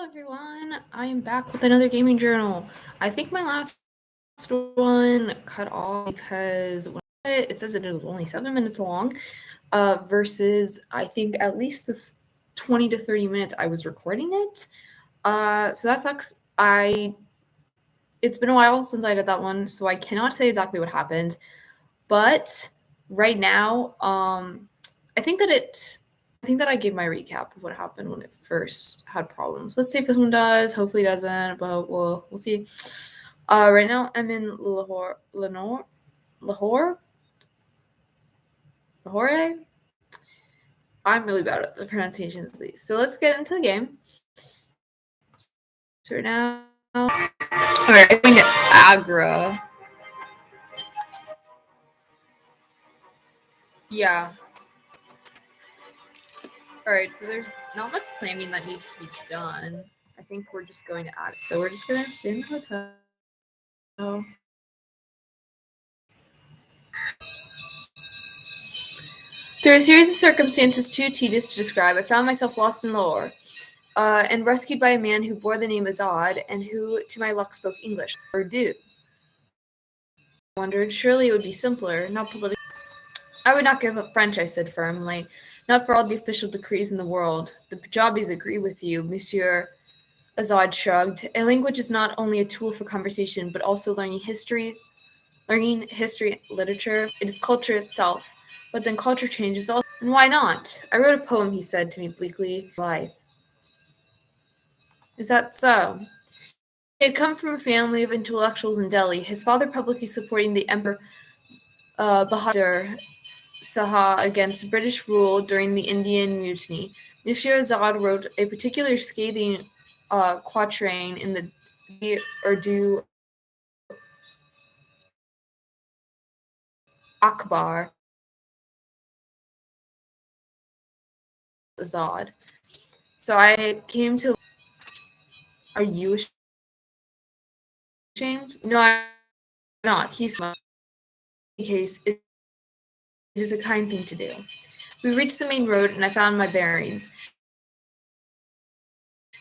everyone. I am back with another gaming journal. I think my last one cut off because when it says it was only 7 minutes long, versus I think at least the 20 to 30 minutes I was recording it. So that sucks. It's been a while since I did that one, so I cannot say exactly what happened. But right now, I think that I gave my recap of what happened when it first had problems. Let's see if this one does. Hopefully it doesn't, but we'll see. Right now I'm in Lahore. I'm really bad at the pronunciations of these. So let's get into the game. So right now, all right, I'm going to Agra. Yeah. All right, so there's not much planning that needs to be done. I think we're just going to Agra. So we're just going to stay in the hotel. Through a series of circumstances too tedious to describe, I found myself lost in Lahore, and rescued by a man who bore the name Azad, and who, to my luck, spoke English, Urdu. I wondered, surely it would be simpler, not political. I would not give up French, I said firmly, not for all the official decrees in the world. The Punjabis agree with you, Monsieur. Azad shrugged. A language is not only a tool for conversation, but also learning history, literature. It is culture itself. But then culture changes also. And why not? I wrote a poem, he said to me bleakly. Life. Is that so? He had come from a family of intellectuals in Delhi, his father publicly supporting the Emperor Bahadur Shah against British rule during the Indian Mutiny. Monsieur Azad wrote a particular scathing quatrain in the Urdu Akbar Azad. So I came to. Are you ashamed? No, I'm not. He's in any case. It is a kind thing to do. We reached the main road, and I found my bearings.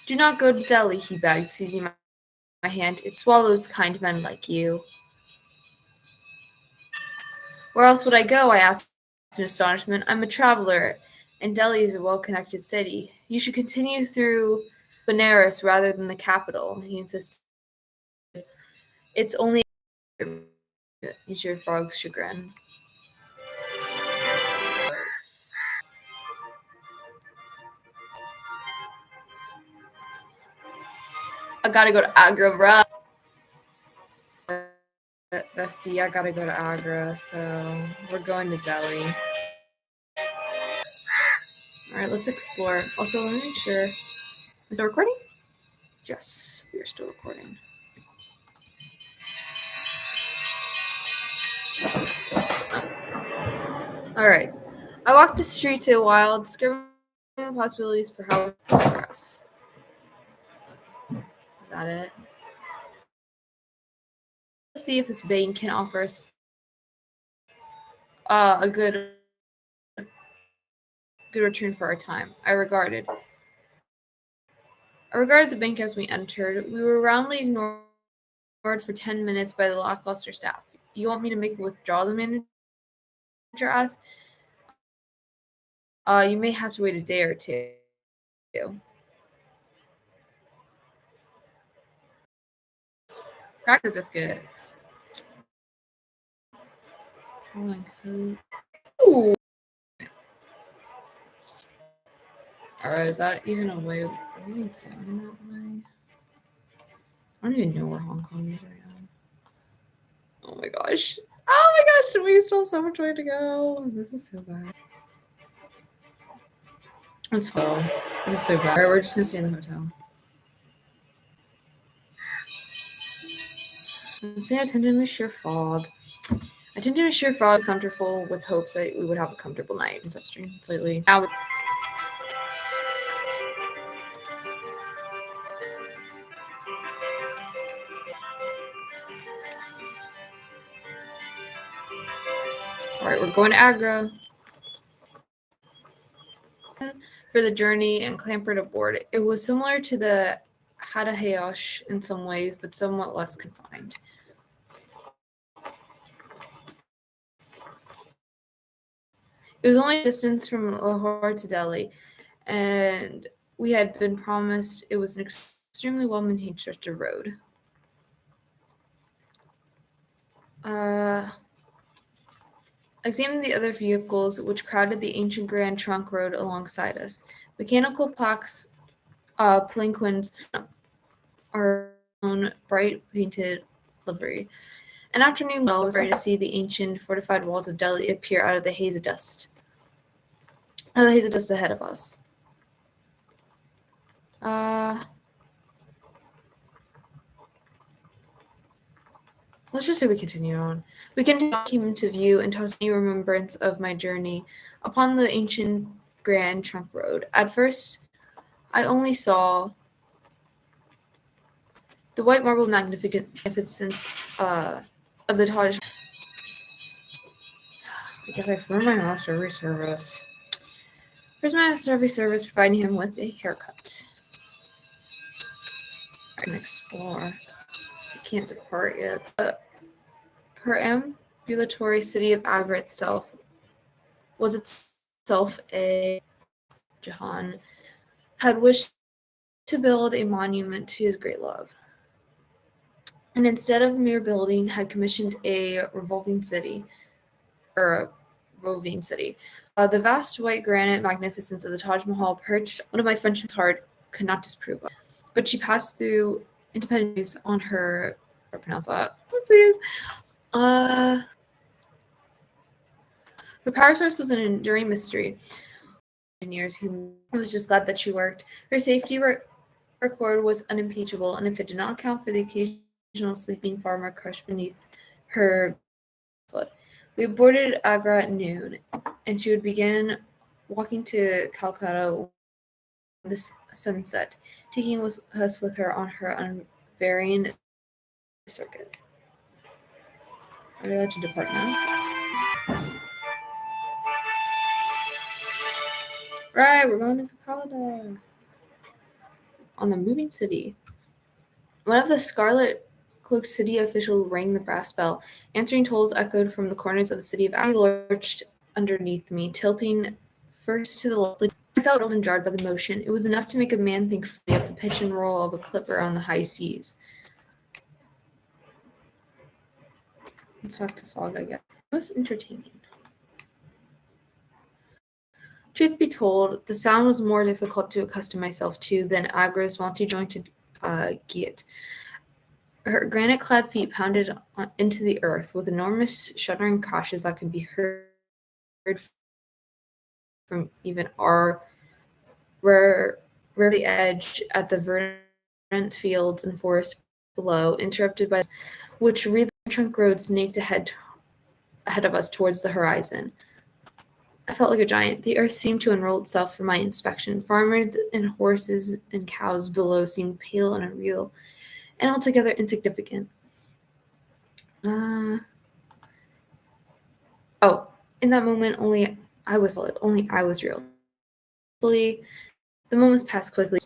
Do not go to Delhi, he begged, seizing my hand. It swallows kind men like you. Where else would I go? I asked in astonishment. I'm a traveler, and Delhi is a well-connected city. You should continue through Benares rather than the capital, he insisted. It's only Monsieur Frog's chagrin. I gotta go to Agra, bro. Bestie, I gotta go to Agra, so we're going to Delhi. Alright, let's explore. Also, let me make sure. Is it recording? Yes, we are still recording. Alright. I walked the streets a while, discovering the possibilities for how we progress. Is that it? Let's see if this bank can offer us a good return for our time. I regarded the bank as we entered. We were roundly ignored for 10 minutes by the lackluster staff. You want me to make a withdrawal? The manager asked. You may have to wait a day or two. Cracker biscuits. Ooh. Alright, is that even a way? Are we getting that way? I don't even know where Hong Kong is right now. Oh my gosh. We still have so much way to go. This is so bad. Let's go. This is so bad. Alright, we're just gonna stay in the hotel. Say attention to sheer fog. Attention to sheer fog, comfortable with hopes that we would have a comfortable night and substream slightly. Now alright, we're going to Agra for the journey and clambered aboard. It was similar to the Hadahayosh in some ways, but somewhat less confined. It was only a distance from Lahore to Delhi, and we had been promised it was an extremely well-maintained stretch of road. Examined the other vehicles which crowded the ancient Grand Trunk Road alongside us. Mechanical plaques, palanquins, our own bright painted livery. An afternoon well was ready to see the ancient fortified walls of Delhi appear out of the haze of dust ahead of us. Let's just say we continue on. We came into view and tossed any remembrance of my journey upon the ancient Grand Trunk Road. At first, I only saw the white marble magnificence of the Taj. I guess I flew my master every service. First, my master every service, providing him with a haircut. I can explore. I can't depart yet. The perambulatory city of Agra itself was itself a Jahan had wished to build a monument to his great love, and instead of mere building, had commissioned a roving city. The vast white granite magnificence of the Taj Mahal perched one of my Frenchman's heart could not disprove of. But she passed through independence on her. How to pronounce that? Please. Her power source was an enduring mystery. Engineers who was just glad that she worked. Her safety record was unimpeachable, and if it did not account for the occasional sleeping farmer crushed beneath her foot. We boarded Agra at noon, and she would begin walking to Calcutta with the sunset, taking us with her on her unvarying circuit. Are we allowed to depart now? Right, we're going to Calcutta. On the moving city. One of the scarlet-cloaked city officials rang the brass bell. Answering tolls echoed from the corners of the city of Agra. Lurched underneath me, tilting first to the left. I felt old and jarred by the motion. It was enough to make a man think fully of the pitch and roll of a clipper on the high seas. Let's talk to fog, I guess. Most entertaining. Truth be told, the sound was more difficult to accustom myself to than Agra's multi-jointed gate. Her granite-clad feet pounded into the earth with enormous shuddering crashes that could be heard from even our rarely edge at the verdant fields and forest below, interrupted by which wreathed trunk road snaked ahead of us towards the horizon. I felt like a giant. The earth seemed to unroll itself for my inspection. Farmers and horses and cows below seemed pale and unreal, and altogether insignificant. In that moment, only I was real. The moments passed quickly.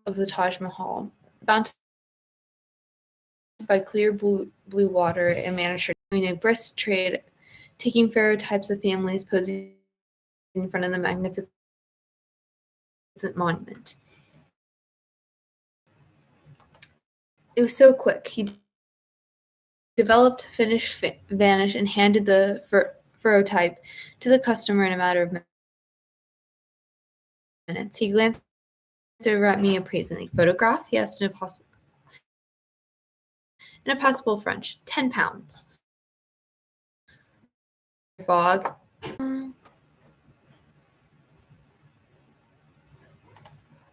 Of the Taj Mahal, bound by clear blue water and managed doing a brisk trade, taking pharaoh types of families posing in front of the magnificent monument. It was so quick. He developed, finished, vanished, and handed the pharaoh type to the customer in a matter of minutes. He glanced over at me appraisingly. Photograph? He asked in a passable French. 10 pounds. Fog. I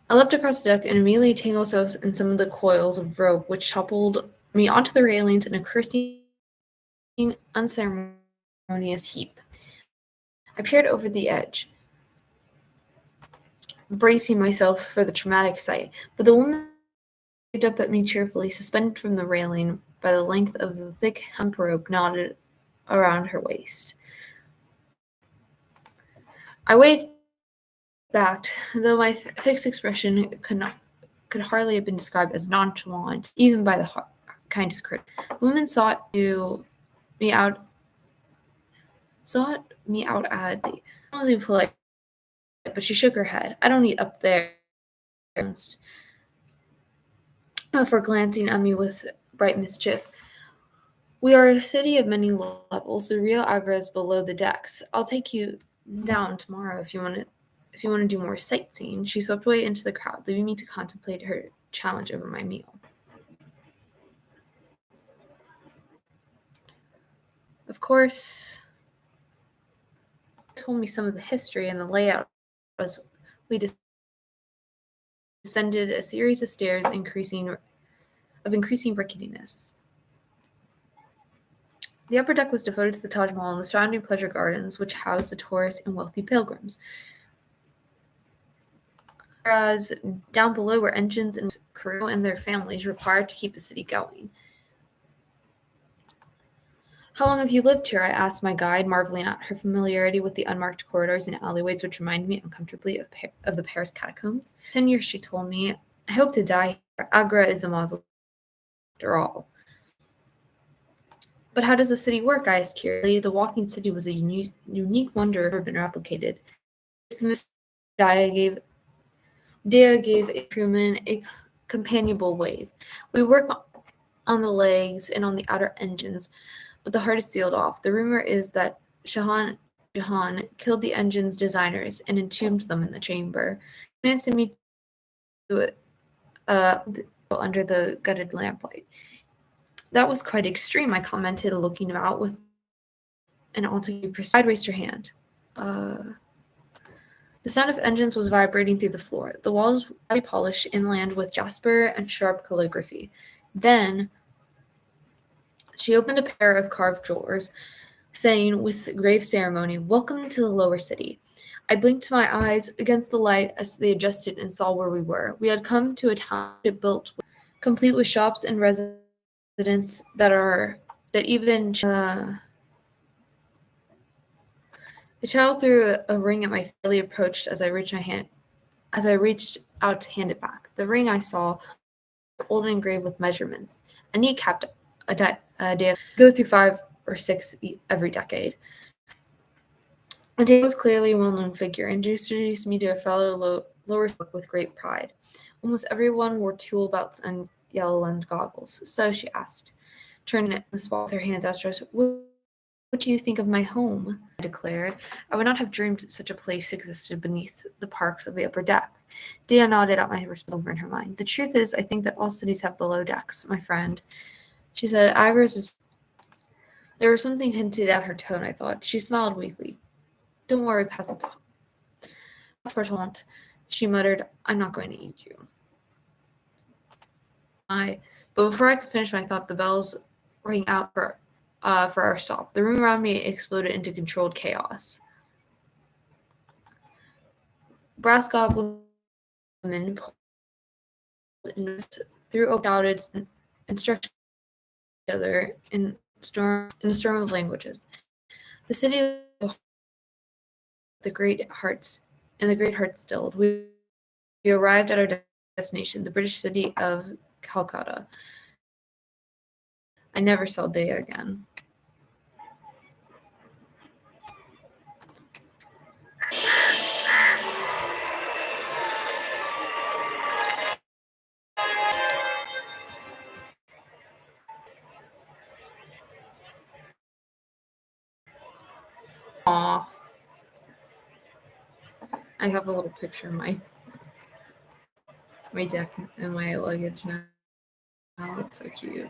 leapt across the deck and immediately tangled myself in some of the coils of rope which toppled me onto the railings in a cursing, unceremonious heap. I peered over the edge, bracing myself for the traumatic sight, but the woman looked up at me cheerfully, suspended from the railing by the length of the thick hemp rope knotted around her waist. I waved back, though my fixed expression could hardly have been described as nonchalant, even by the kindest critic. The woman me out adly. I was polite, but she shook her head. I don't eat up there, for glancing at me with bright mischief. We are a city of many levels. The real Agra is below the decks. I'll take you down tomorrow if you want to do more sightseeing. She swept away into the crowd, leaving me to contemplate her challenge over my meal. Of course, told me some of the history and the layout as we descended a series of stairs increasing ricketiness. The upper deck was devoted to the Taj Mahal and the surrounding pleasure gardens, which housed the tourists and wealthy pilgrims. Whereas down below were engines and crew and their families required to keep the city going. How long have you lived here? I asked my guide, marveling at her familiarity with the unmarked corridors and alleyways which reminded me uncomfortably of the Paris catacombs. 10 years, she told me. I hope to die here. Agra is a mausoleum after all. But how does the city work? I asked curiously. The walking city was a unique wonder never been replicated. Dea gave Truman a companionable wave. We work on the legs and on the outer engines, but the heart is sealed off. The rumor is that Shah Jahan killed the engine's designers and entombed them in the chamber. Nancy me to it under the gutted lamplight. That was quite extreme, I commented, looking about with an altogether perspective. I raised her hand. The sound of engines was vibrating through the floor. The walls were highly polished inland with jasper and sharp calligraphy. Then she opened a pair of carved drawers, saying with grave ceremony, "Welcome to the lower city." I blinked my eyes against the light as they adjusted and saw where we were. We had come to a township built complete with shops and residents that even the child threw a ring at my fairly approached as I reached out to hand it back. The ring I saw was old and engraved with measurements. A kneecap a day go through 5 or 6 every decade. And Dave was clearly a well-known figure and introduced me to a fellow lower with great pride. Almost everyone wore tool belts and yellow-lensed goggles. So she asked, turning at the spot with her hands outstretched, "What do you think of my home?" I declared. I would not have dreamed such a place existed beneath the parks of the upper deck. Dia nodded at my response over in her mind. "The truth is, I think that all cities have below decks, my friend." She said, "Agra's is..." There was something hinted at her tone, I thought. She smiled weakly. "Don't worry, passport," she muttered. "I'm not going to eat you." But before I could finish my thought, the bells rang out for our stop. The room around me exploded into controlled chaos. Brass goggled women through oak shouted instructions to each other in a storm of languages. The city the great hearts stilled. We arrived at our destination, the British city of Calcutta. I never saw Dea again. Aww. I have a little picture of my deck and my luggage now. Oh, it's so cute.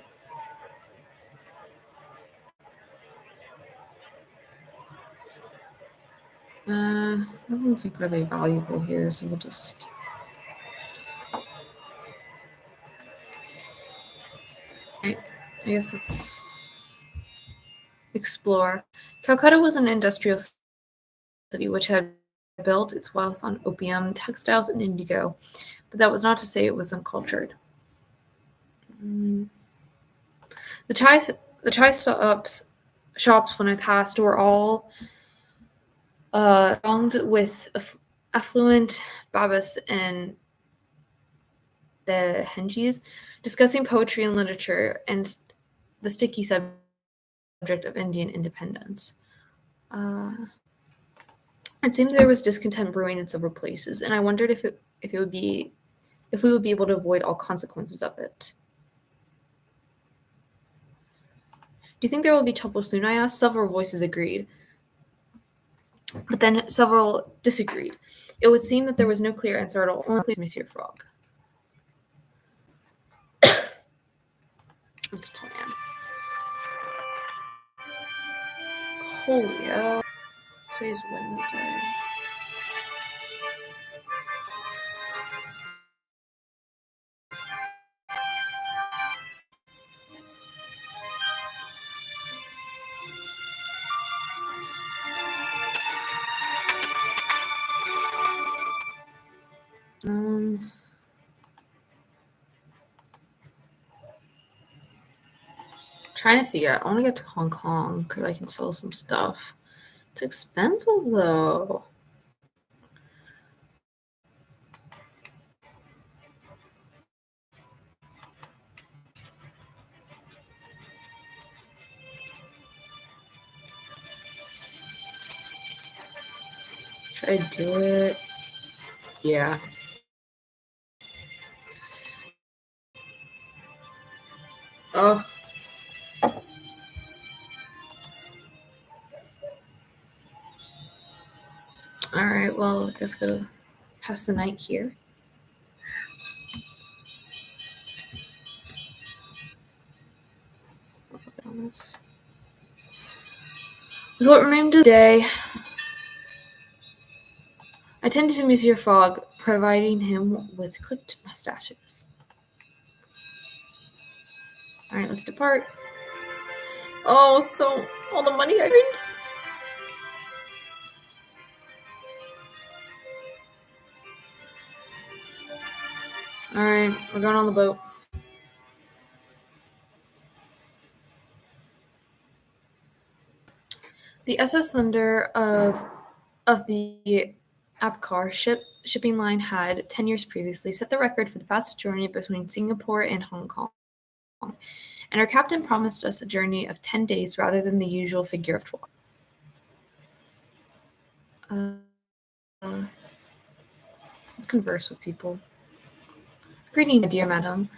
Nothing's like really valuable here, so we'll just... Right. I guess let's explore. Calcutta was an industrial city which had built its wealth on opium, textiles, and indigo, but that was not to say it was uncultured. The chai shops when I passed were all thronged with affluent Babas and Behenjis discussing poetry and literature and the sticky subject of Indian independence. It seemed there was discontent brewing in several places, and I wondered if we would be able to avoid all consequences of it. Do you think there will be trouble soon? I asked. Several voices agreed, but then several disagreed. It would seem that there was no clear answer at all, only Monsieur Frog. Let's plan. Holy hell. Today's Wednesday. Trying to figure out. I want to get to Hong Kong because I can sell some stuff. It's expensive though. Should I do it? Yeah. Oh. Alright, well, I guess go pass the night here. This is what remained of the day. I tended to Monsieur Fogg, providing him with clipped mustaches. Alright, let's depart. Oh, so all the money I earned. Alright, we're going on the boat. The SS Thunder of the Abkar shipping line had 10 years previously set the record for the fastest journey between Singapore and Hong Kong, and our captain promised us a journey of 10 days rather than the usual figure of 12. Let's converse with people. Greeting, dear madam.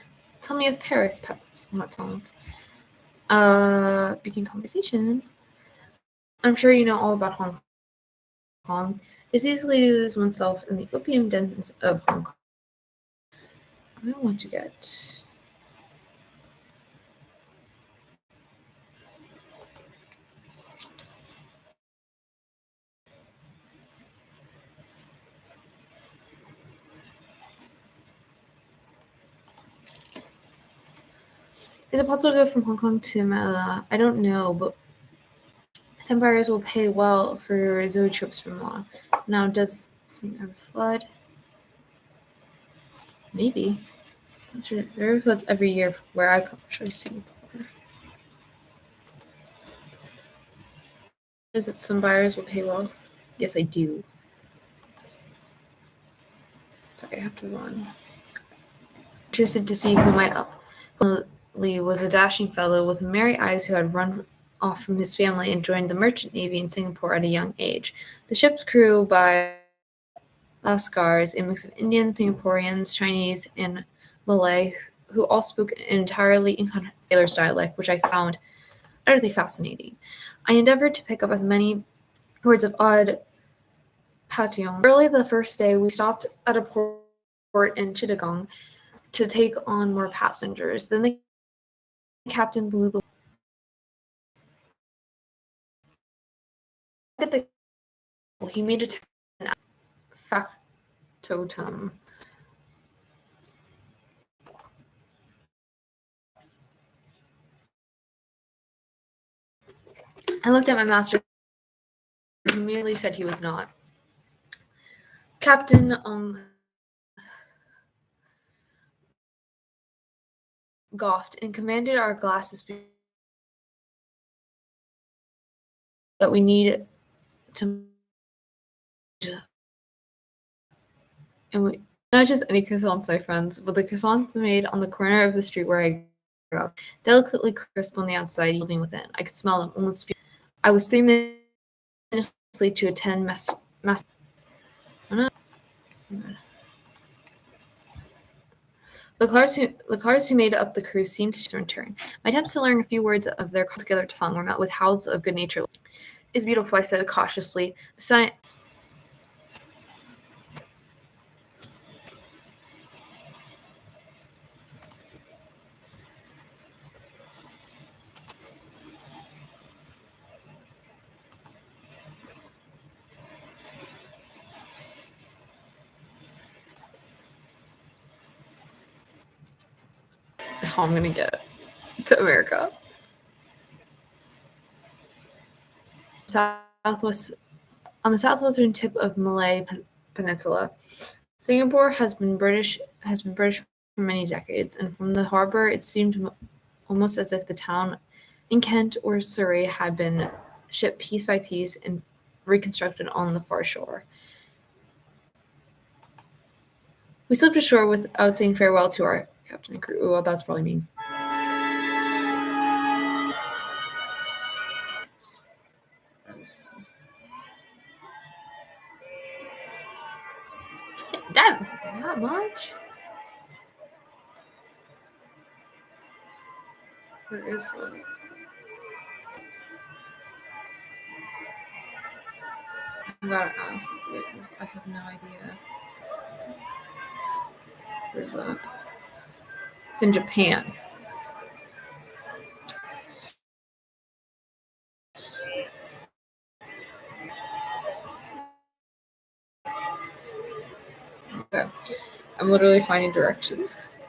Tell me of Paris, Pepys. Begin conversation. I'm sure you know all about Hong Kong. It's easy to lose oneself in the opium dens of Hong Kong. I want to get... Is it possible to go from Hong Kong to Manila? I don't know, but some buyers will pay well for zoo trips from Manila. Now, does St. Ever flood? Maybe. Sure. There are floods every year where I come from Singapore. Is it some buyers will pay well? Yes, I do. Sorry, I have to run. Interested to see who might up. Lee was a dashing fellow with merry eyes who had run off from his family and joined the merchant navy in Singapore at a young age. The ship's crew by Lascars, a mix of Indians, Singaporeans, Chinese, and Malay, who all spoke an entirely incontrovertible dialect, which I found utterly fascinating. I endeavored to pick up as many words of odd patois. Early the first day, we stopped at a port in Chittagong to take on more passengers. Then the captain blew the he made a factotum. I looked at my master, who immediately said he was not. Captain Goft and commanded our glasses that we need to, and we not just any croissants, my friends, but the croissants made on the corner of the street where I grew up, delicately crisp on the outside, yielding within. I could smell them, almost feel. I was 3 minutes late to attend mass. The cars who made up the crew seemed to return. My attempts to learn a few words of their together tongue were met with howls of good nature. "It's beautiful," I said cautiously. The sign. How I'm gonna get to America. Southwest on the southwestern tip of Malay Peninsula. Singapore has been British for many decades, and from the harbor it seemed almost as if the town in Kent or Surrey had been shipped piece by piece and reconstructed on the far shore. We slipped ashore without saying farewell to our captain and crew. Well, that's probably mean. That much? Where is it? I gotta ask because I have no idea. Where's that? It's in Japan. Okay. I'm literally finding directions.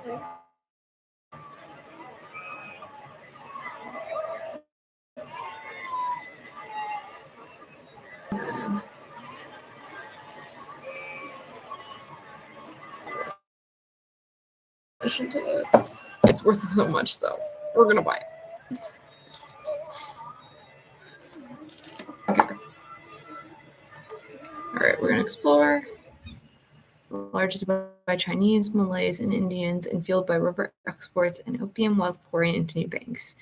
It's worth so much, though. We're gonna buy it. Okay. All right, we're gonna explore. Largely by Chinese, Malays, and Indians, and fueled by rubber exports and opium wealth pouring into new banks.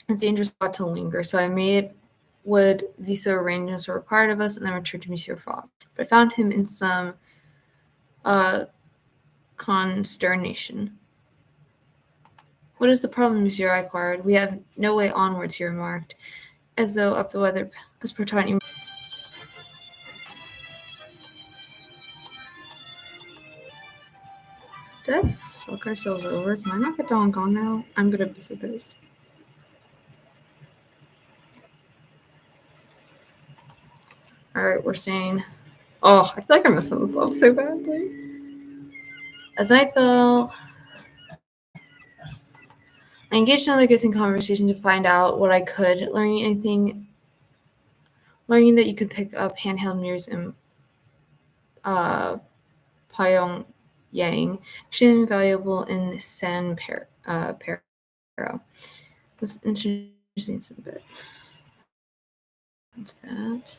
It's a dangerous spot to linger, so I made what visa arrangements were required of us and then returned to Monsieur Fogg. But I found him in some consternation. "What is the problem, monsieur?" I inquired. "We have no way onwards," he remarked, as though up the weather was portending. Did I fuck ourselves over? Can I not get to Hong Kong now? I'm gonna be so pissed. Alright, we're staying. Oh, I feel like I'm messing this up so badly. As I fell, I engaged in another kissing conversation to find out what I could, learning that you could pick up handheld mirrors in Pyongyang, extremely invaluable in San Pero. It was interesting a bit. What's that?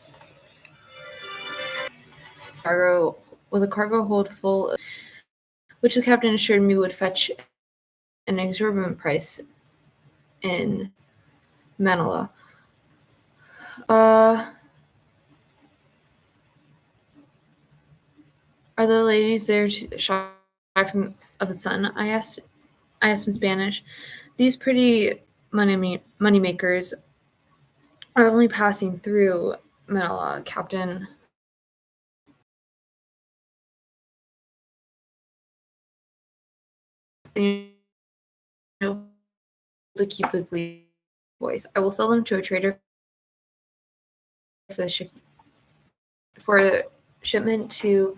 Cargo with a cargo hold full of, which the captain assured me would fetch an exorbitant price in Manila. Are the ladies there shy of the sun? I asked in Spanish. These pretty money makers are only passing through Manila, Captain. You know, to keep the glee voice. I will sell them to a trader for the shipment to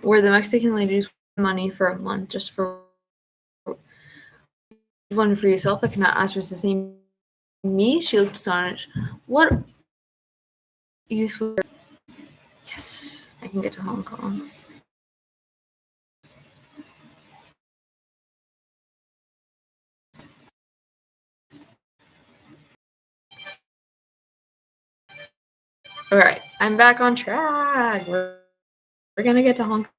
where the Mexican ladies money for a month just for one for yourself. I cannot ask for the same me. She looked astonished. What use would... Yes, I can get to Hong Kong. All right, I'm back on track. We're gonna get to Hong Kong.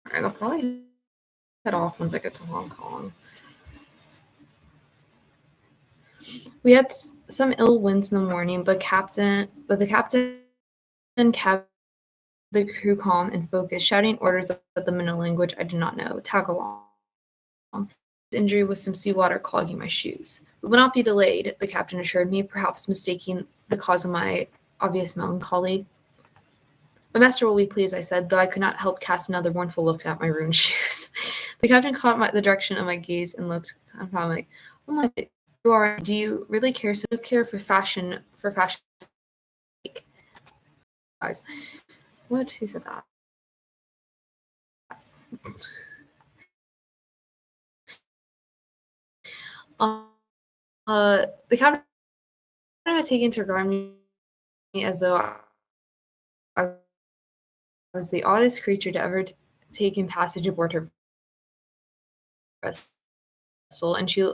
All right, I'll probably head off once I get to Hong Kong. We had some ill winds in the morning, but the captain kept the crew calm and focused, shouting orders at them in a language I did not know. Tag along. His injury was some seawater clogging my shoes. We will not be delayed, the captain assured me, perhaps mistaking the cause of my obvious melancholy. My master will be pleased, I said, though I could not help cast another mournful look at my ruined shoes. The captain caught the direction of my gaze and looked confounded. Oh my, you are. Do you really care so care for fashion sake? Guys, what? Who said that? The captain was taken to regard me as though I was the oddest creature to ever taken passage aboard her vessel, and she...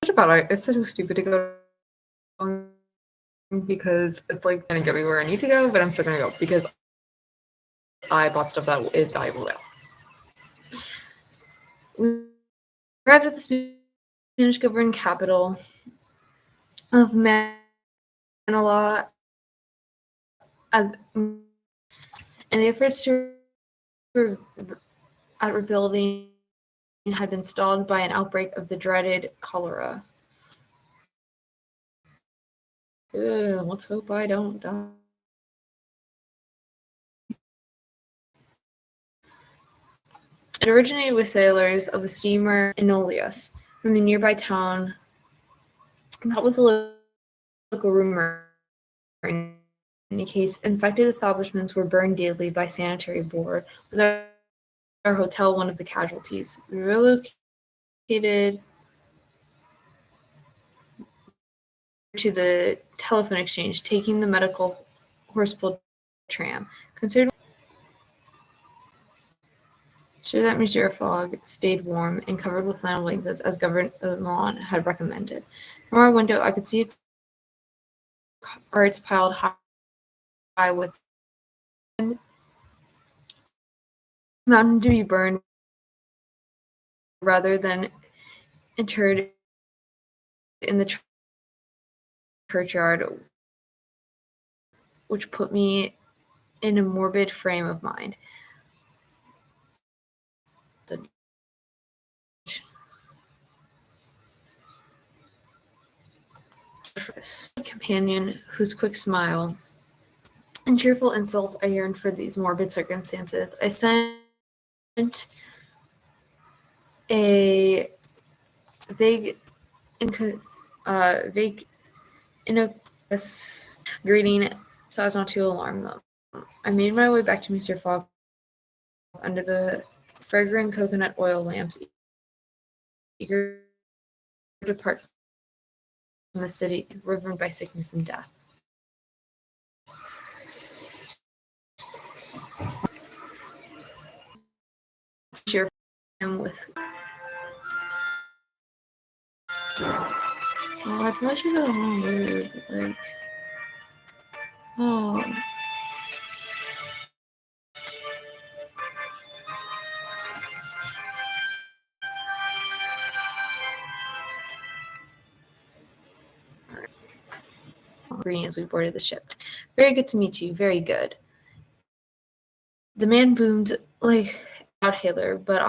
about it. It's so stupid to go because it's like gonna get me where I need to go, but I'm still gonna go because I bought stuff that is valuable now. We arrived at the Spanish governed capital of Manila, and the efforts at rebuilding had been stalled by an outbreak of the dreaded cholera. Let's hope I don't die. It originated with sailors of the steamer Enolius from the nearby town. That was a local rumor. In any case, infected establishments were burned daily by sanitary board, with our hotel one of the casualties. We relocated to the telephone exchange, taking the medical horse-pulled tram. Considered sure that Monsieur Fogg stayed warm and covered with flannel blankets as Governor Milan had recommended. From our window, I could see carts piled high with mountain to be burned rather than interred in the churchyard, which put me in a morbid frame of mind. Companion whose quick smile and cheerful insults I yearned for these morbid circumstances. I sent a vague innocuous greeting so as not to alarm them. I made my way back to Mr. Fogg under the fragrant coconut oil lamps, eager to depart from the city riven by sickness and death. Cheer him with... Oh, I probably should go home, but like, oh. green as we boarded the ship. Very good to meet you. Very good. The man boomed like out Hitler, but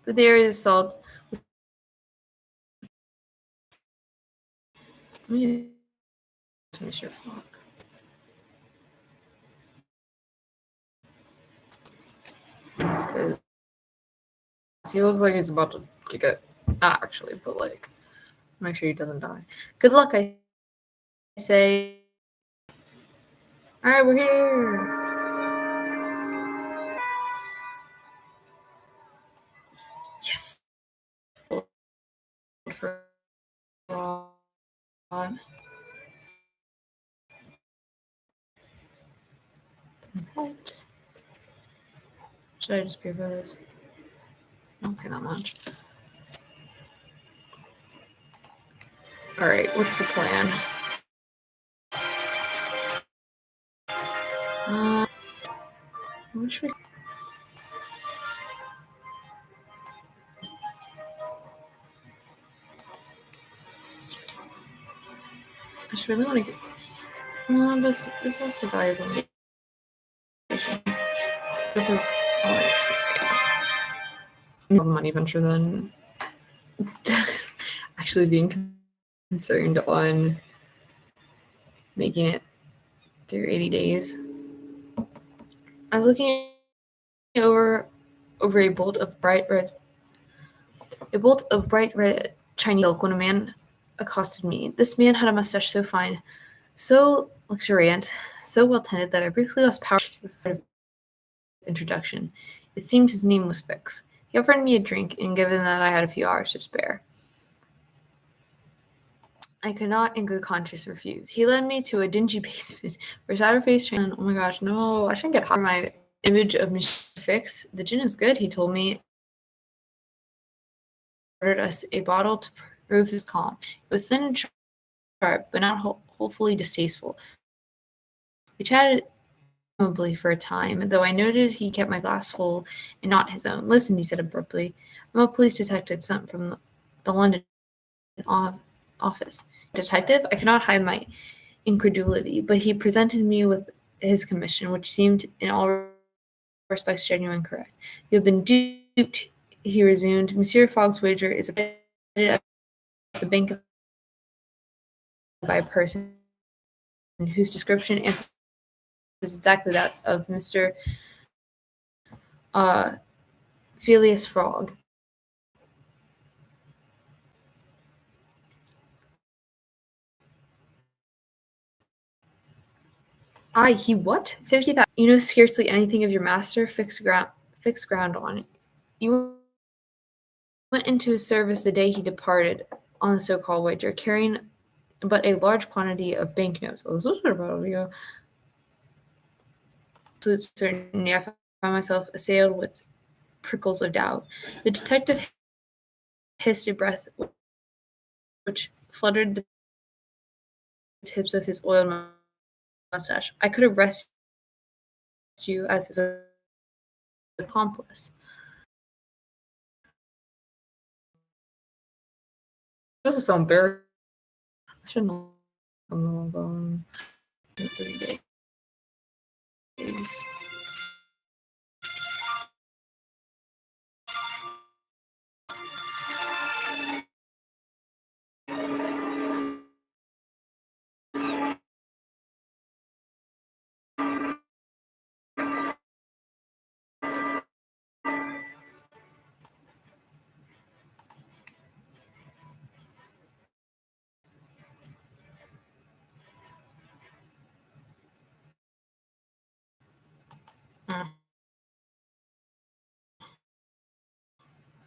but there is salt. Let me Mr. Flock. Because he looks like he's about to kick it. Not actually, but like, make sure he doesn't die. Good luck, I say. Alright, we're here. Yes. For God. What? Should I just pay for this? I don't pay that much. Alright, what's the plan? What should we... I just really want to get... No, but it's also valuable. This is more money venture than actually being concerned on making it through 80 days. I was looking over a bolt of bright red Chinese silk when a man accosted me. This man had a mustache so fine, so luxuriant, so well tended that I briefly lost power to this sort of introduction. It seemed his name was Fix. He offered me a drink, and given that I had a few hours to spare, I could not in good conscience refuse. He led me to a dingy basement where sour face train. Oh my gosh, no, I shouldn't get hot. My image of Mr. Fix. The gin is good, he told me. Ordered us a bottle to prove his calm. It was thin and sharp, but not wholly distasteful. We chatted amicably for a time, though I noted he kept my glass full and not his own. Listen, he said abruptly. I'm a police detective sent from the London office. Detective? I cannot hide my incredulity, but he presented me with his commission, which seemed in all respects genuine and correct. You have been duped, he resumed. Monsieur Fogg's wager is at the bank by a person whose description answers exactly that of Mr. Phileas Fogg. He what? 50,000. You know scarcely anything of your master. Fixed ground on it. You went into his service the day he departed on the so-called wager, carrying but a large quantity of banknotes. Oh, this was about a ago. Absolute certainty, I found myself assailed with prickles of doubt. The detective hissed a breath which fluttered the tips of his oiled mustache. I could arrest you as his accomplice. This is so embarrassing. I shouldn't have known in 3 days.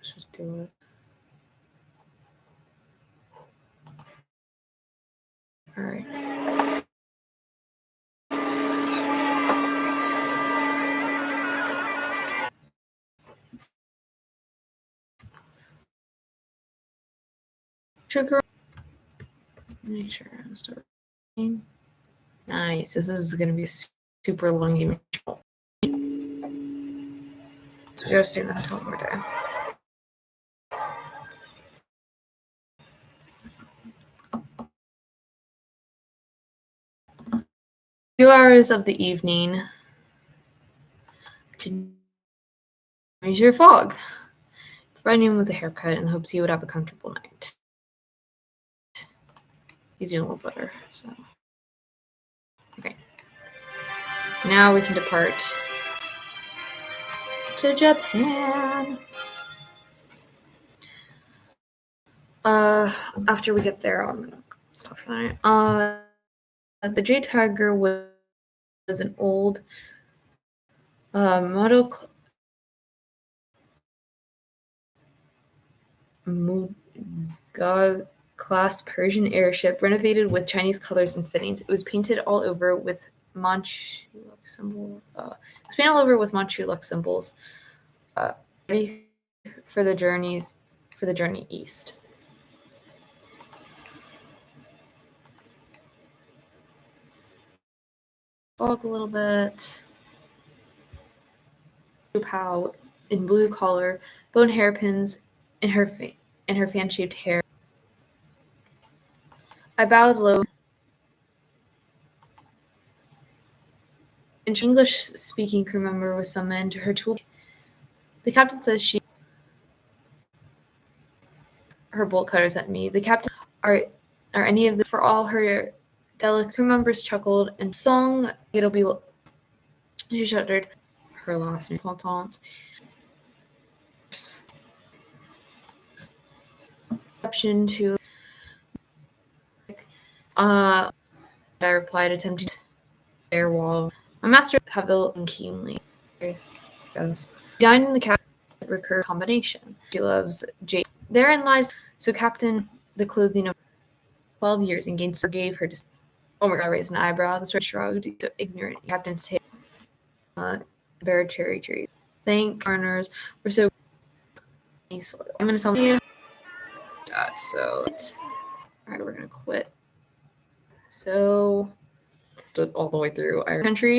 Let's just do it. All right. Trigger. Make sure I'm still recording. Nice. This is going to be a super long game. So we gotta stay in the hotel more day. 2 hours of the evening to measure fog. Providing him with a haircut in the hopes he would have a comfortable night. He's doing a little better, so. Okay. Now we can depart to Japan. After we get there, I'm gonna stop for the night. The Jade Tiger was an old model class Persian airship renovated with Chinese colors and fittings. It was painted all over with Manchu symbols. Ready for the journey east. Fog a little bit. Pow in blue collar, bone hairpins in her fan-shaped hair. I bowed low. An English-speaking crew member was summoned to her tool. The captain says her bolt cutters at me. The captain are any of the for all her delicate crew members chuckled and sung. It'll be. She shuddered. Her last name, Taunt. Exception to. I replied, attempting to their wall. My master Havel and keenly. Yes. Dined in the cabin. Recurrent combination. She loves Jade. Therein lies. So Captain, the clothing of 12 years and gained. So gave her. Oh my God! Raised an eyebrow. The sword shrugged. Ignorant captain's tale. Bare cherry trees. Thank foreigners were so. I'm gonna tell you. So, all right, we're gonna quit. So, all the way through our countries.